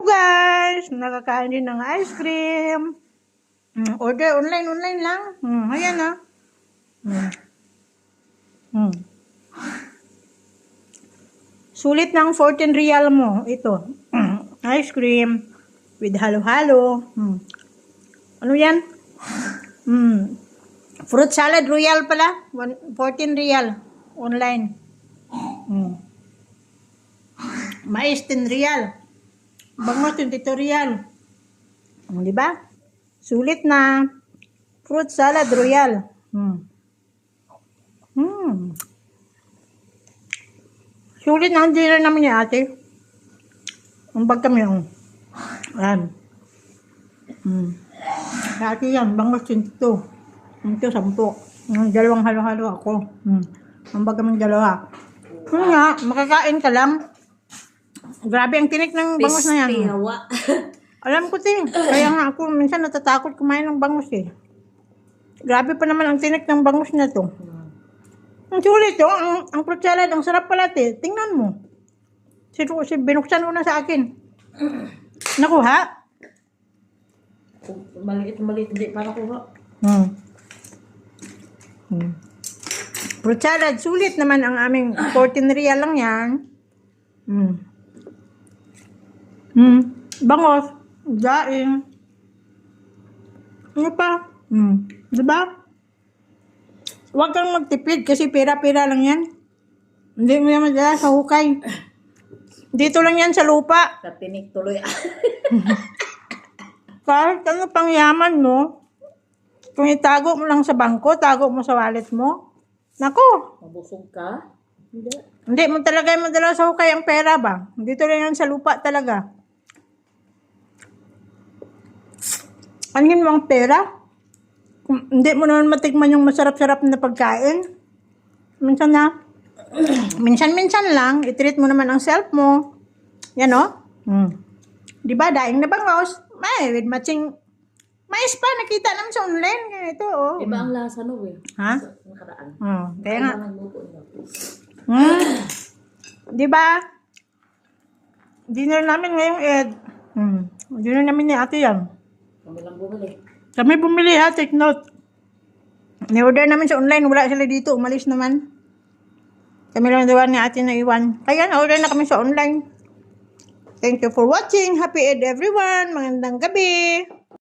guys, nakakain din ng ice cream. Order online lang. Ayan na. Sulit ng 14 real mo. Ito. Ice cream with halo-halo. Ano yan? Fruit salad royal pala. 14 real. Online. Mais 10 real. Bangos 22 real. Diba? Sulit na. Fruit salad royal. Sulit na ang dinner namin ni ate. Ang bag kami yung. Ayan. Ate yan. Bangos 22. Ito 10. Yung dalawang halo-halo ako. Ang bag kami dalawa. Nga, makakain ka lang. Grabe ang tinik ng bangus na yan. Alam ko din. Kaya nga ako minsan natatakot kumain ng bangus eh. Grabe pa naman ang tinik ng bangus na to. Ang sulit to. Ang fruit salad, ang sarap pala te. Tingnan mo. Binuksan mo na sa akin. Nakuha? Maliit. Hindi para kuha. Fruit salad, sulit naman ang aming 14 real lang yan. Bangos, daing. Ano pa? Diba? Huwag kang magtipid kasi pera-pera lang yan. Hindi mo yan madala sa hukay. Dito lang yan sa lupa. Sa tinik tuloy. Kahit ano pang yaman mo, kung itago mo lang sa bangko, tago mo sa wallet mo, nako. Mabusog ka? Hindi mo talaga yung madala sa hukay ang pera ba? Dito lang yan sa lupa talaga. Anin mo ang pera? Kung hindi mo naman matikman yung masarap-sarap na pagkain. Minsan lang, i-treat mo naman ang self mo. Yan o. Diba, daing na bangos. May, with matching mais pa, nakita naman sa online. Ito, oh. Iba ang lasa no eh. Ha? Nakaraan. Kaya nga. Nga. Diba? Dinner namin ngayong Ed. Dinner namin ni ate yan. Kami lang bumili. Kami bumili ha, take note. Ni-order namin sa online, wala sila dito, umalis naman. Kami lang dawan ni ate na iwan. Kaya na-order na kami sa online. Thank you for watching. Happy Eid everyone. Magandang gabi.